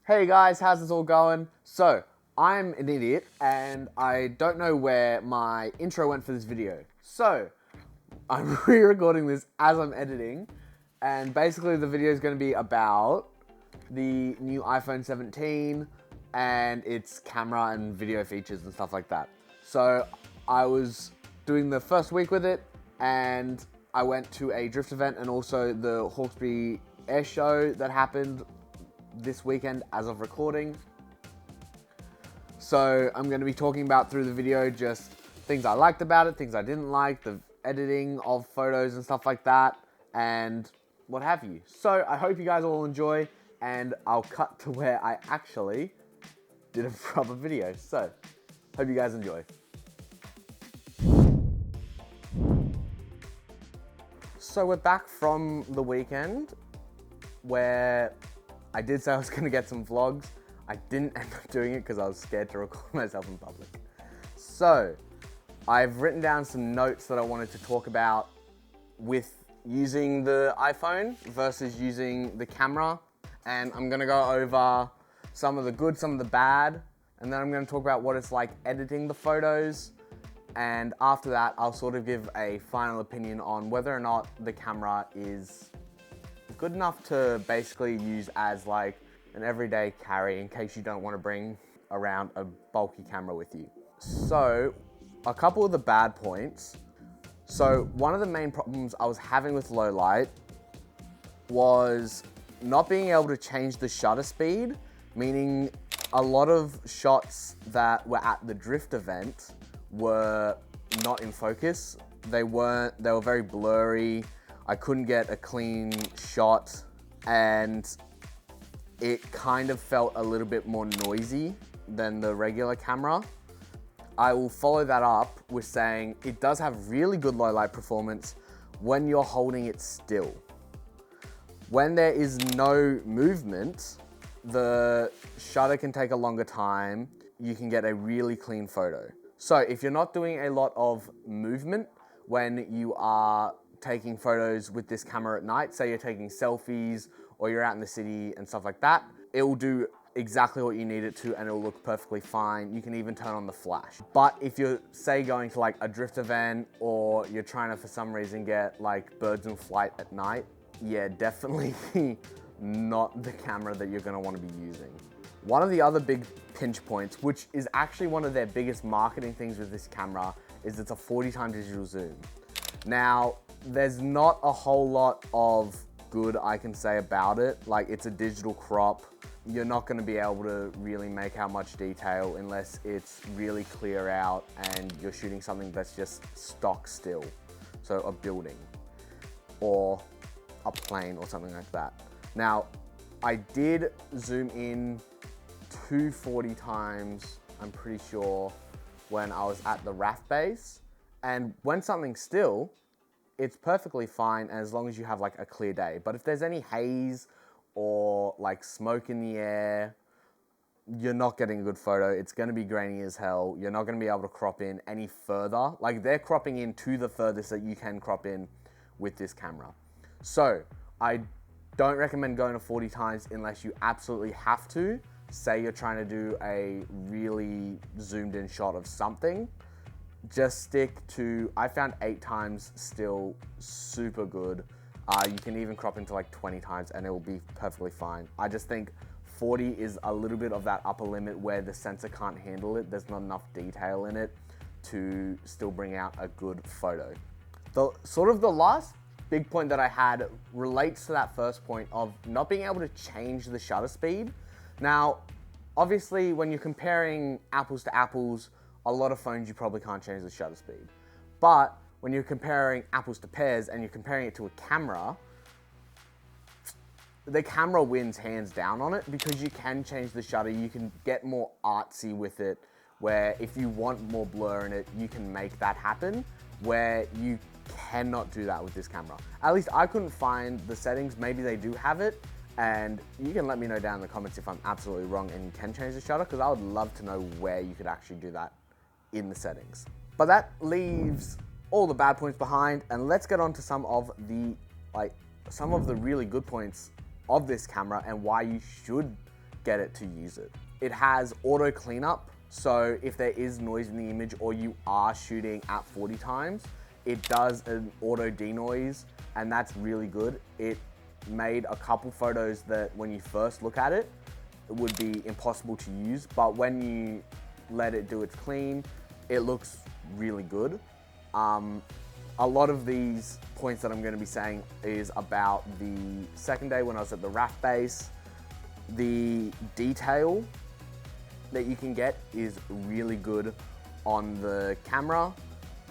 Hey guys, how's this all going? So, I'm an idiot and I don't know where my intro went for this video. So, I'm re-recording this as I'm editing, and basically the video is going to be about the new iPhone 17 and its camera and video features and stuff like that. So, I was doing the first week with it and I went to a drift event and also the Hawkesbury Air Show that happened this weekend as of recording. So I'm going to be talking about through the video just things I liked about it, things I didn't like, the editing of photos and stuff like that, and what have you. So I hope you guys all enjoy, and I'll cut to where I actually did a proper video. So hope you guys enjoy. So we're back from the weekend where I did say I was going to get some vlogs. I didn't end up doing it because I was scared to record myself in public. So, I've written down some notes that I wanted to talk about with using the iPhone versus using the camera. And I'm going to go over some of the good, some of the bad. And then I'm going to talk about what it's like editing the photos. And after that, I'll sort of give a final opinion on whether or not the camera is good enough to basically use as like an everyday carry in case you don't want to bring around a bulky camera with you. So, a couple of the bad points. So, one of the main problems I was having with low light was not being able to change the shutter speed, meaning a lot of shots that were at the drift event were not in focus. They were very blurry. I couldn't get a clean shot and it kind of felt a little bit more noisy than the regular camera. I will follow that up with saying it does have really good low light performance when you're holding it still. When there is no movement, the shutter can take a longer time. You can get a really clean photo. So if you're not doing a lot of movement when you are taking photos with this camera at night, say you're taking selfies or you're out in the city and stuff like that, it will do exactly what you need it to and it will look perfectly fine. You can even turn on the flash. But if you're, say, going to like a drift event or you're trying to, for some reason, get like birds in flight at night, yeah, definitely not the camera that you're gonna wanna be using. One of the other big pinch points, which is actually one of their biggest marketing things with this camera, is it's a 40x digital zoom. Now, there's not a whole lot of good I can say about it. Like, it's a digital crop. You're not going to be able to really make out much detail unless it's really clear out and you're shooting something that's just stock still. So a building or a plane or something like that. Now, I did zoom in 240x, I'm pretty sure, when I was at the RAF base. And when something's still, it's perfectly fine as long as you have like a clear day. But if there's any haze or like smoke in the air, you're not getting a good photo. It's gonna be grainy as hell. You're not gonna be able to crop in any further. Like, they're cropping in to the furthest that you can crop in with this camera. So I don't recommend going to 40x unless you absolutely have to. Say you're trying to do a really zoomed in shot of something. Just stick to, I found 8x still super good. You can even crop into like 20x and it will be perfectly fine. I just think 40 is a little bit of that upper limit where the sensor can't handle it. There's not enough detail in it to still bring out a good photo. The last big point that I had relates to that first point of not being able to change the shutter speed. Now, obviously when you're comparing apples to apples, a lot of phones you probably can't change the shutter speed. But when you're comparing apples to pears and you're comparing it to a camera, the camera wins hands down on it because you can change the shutter. You can get more artsy with it, where if you want more blur in it, you can make that happen, where you cannot do that with this camera. At least I couldn't find the settings. Maybe they do have it, and you can let me know down in the comments if I'm absolutely wrong and you can change the shutter, because I would love to know where you could actually do that in the settings. But that leaves all the bad points behind, and let's get on to some of the really good points of this camera and why you should get it to use it. It has auto cleanup, so if there is noise in the image or you are shooting at 40 times, it does an auto denoise, and that's really good. It made a couple photos that when you first look at it, it would be impossible to use, but when you let it do its clean, it looks really good. A lot of these points that I'm going to be saying is about the second day when I was at the RAF base. The detail that you can get is really good on the camera.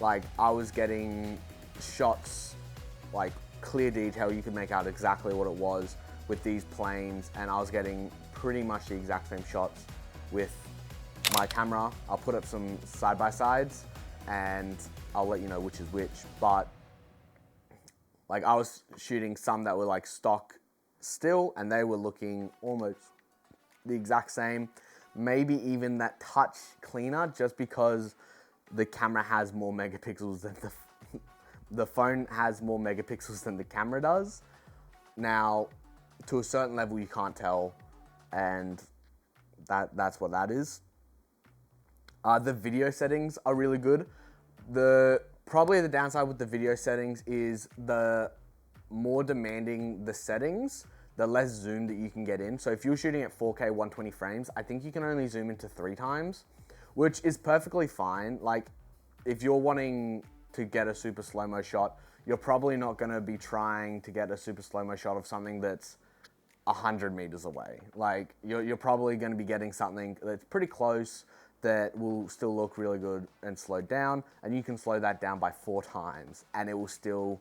Like, I was getting shots, like clear detail, you could make out exactly what it was with these planes, and I was getting pretty much the exact same shots with my camera. I'll put up some side-by-sides and I'll let you know which is which, but like, I was shooting some that were like stock still and they were looking almost the exact same, maybe even that touch cleaner, just because the camera has more megapixels than the phone has more megapixels than the camera does. Now, to a certain level, you can't tell, and that's what that is. The video settings are really good. Probably the downside with the video settings is the more demanding the settings, the less zoom that you can get in. So if you're shooting at 4K 120 frames, I think you can only zoom into 3 times, which is perfectly fine. Like, if you're wanting to get a super slow-mo shot, you're probably not gonna be trying to get a super slow-mo shot of something that's 100 meters away. Like, you're probably gonna be getting something that's pretty close that will still look really good and slowed down, and you can slow that down by 4 times and it will still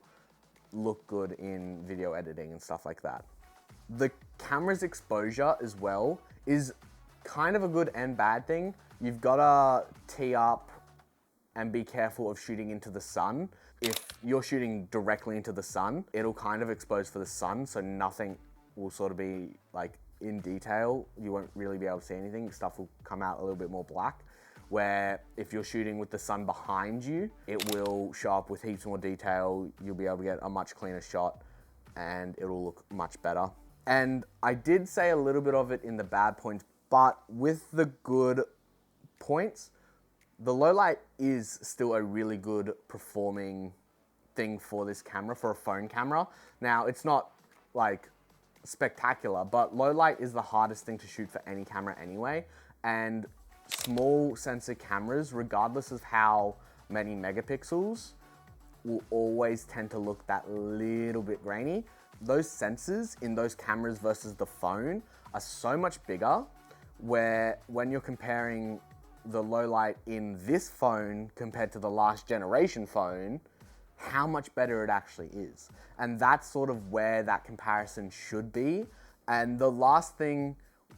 look good in video editing and stuff like that. The camera's exposure as well is kind of a good and bad thing. You've gotta tee up and be careful of shooting into the sun. If you're shooting directly into the sun, it'll kind of expose for the sun, so nothing will sort of be like in detail. You won't really be able to see anything. Stuff will come out a little bit more black. Where if you're shooting with the sun behind you, it will show up with heaps more detail. You'll be able to get a much cleaner shot and it'll look much better. And I did say a little bit of it in the bad points, but with the good points, the low light is still a really good performing thing for this camera, for a phone camera. Now, it's not like spectacular, but low light is the hardest thing to shoot for any camera anyway. And small sensor cameras, regardless of how many megapixels, will always tend to look that little bit grainy. Those sensors in those cameras versus the phone are so much bigger, where when you're comparing the low light in this phone compared to the last generation phone, how much better it actually is. And that's sort of where that comparison should be. And the last thing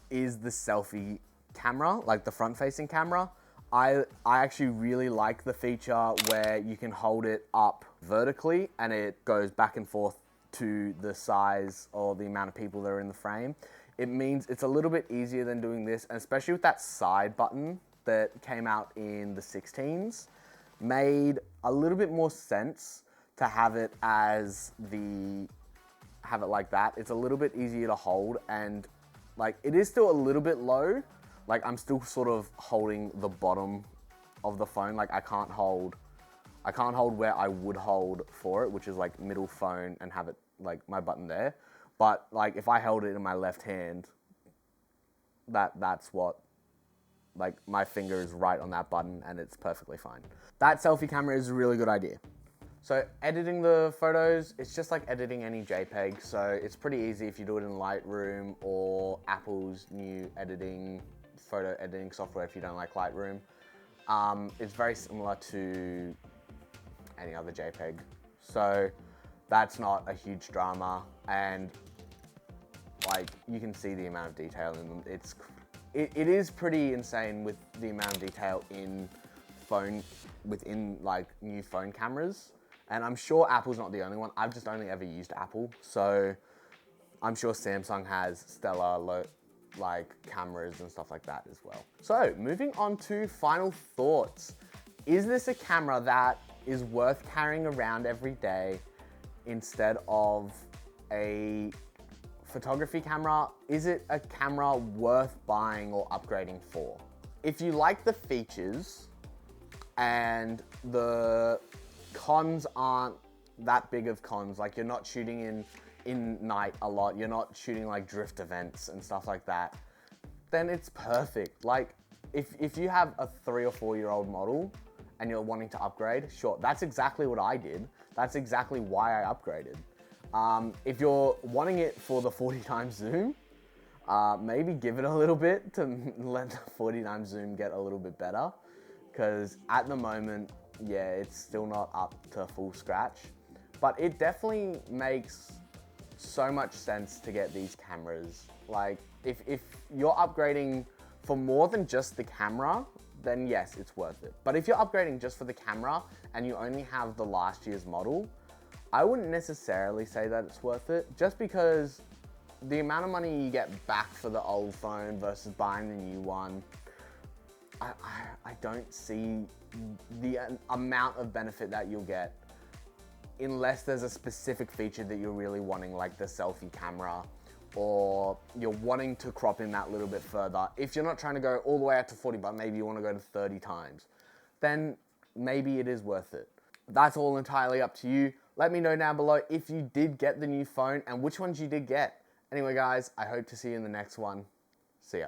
is the selfie camera, like the front-facing camera. I actually really like the feature where you can hold it up vertically and it goes back and forth to the size or the amount of people that are in the frame. It means it's a little bit easier than doing this, and especially with that side button that came out in the 16s, made a little bit more sense to have it like that. It's a little bit easier to hold, and like, it is still a little bit low. Like, I'm still sort of holding the bottom of the phone. Like, I can't hold where I would hold for it, which is like middle phone, and have it like my button there. But like, if I held it in my left hand, that's what, like, my finger is right on that button and it's perfectly fine. That selfie camera is a really good idea. So editing the photos, it's just like editing any JPEG. So it's pretty easy if you do it in Lightroom or Apple's new photo editing software if you don't like Lightroom. It's very similar to any other JPEG. So that's not a huge drama, and like, you can see the amount of detail in them. It is pretty insane with the amount of detail within like new phone cameras. And I'm sure Apple's not the only one. I've just only ever used Apple. So I'm sure Samsung has stellar cameras and stuff like that as well. So moving on to final thoughts. Is this a camera that is worth carrying around every day instead of a photography camera, is it a camera worth buying or upgrading for? If you like the features and the cons aren't that big of cons, like you're not shooting in night a lot, you're not shooting like drift events and stuff like that, then it's perfect. Like if you have a 3 or 4 year old model and you're wanting to upgrade, sure, that's exactly what I did. That's exactly why I upgraded. If you're wanting it for the 40 times zoom, maybe give it a little bit to let the 40 times zoom get a little bit better. Because at the moment, yeah, it's still not up to full scratch. But it definitely makes so much sense to get these cameras. Like, if you're upgrading for more than just the camera, then yes, it's worth it. But if you're upgrading just for the camera and you only have the last year's model, I wouldn't necessarily say that it's worth it, just because the amount of money you get back for the old phone versus buying the new one, I don't see the amount of benefit that you'll get unless there's a specific feature that you're really wanting, like the selfie camera, or you're wanting to crop in that little bit further. If you're not trying to go all the way out to 40, but maybe you want to go to 30 times, then maybe it is worth it. That's all entirely up to you. Let me know down below if you did get the new phone and which ones you did get. Anyway, guys, I hope to see you in the next one. See ya.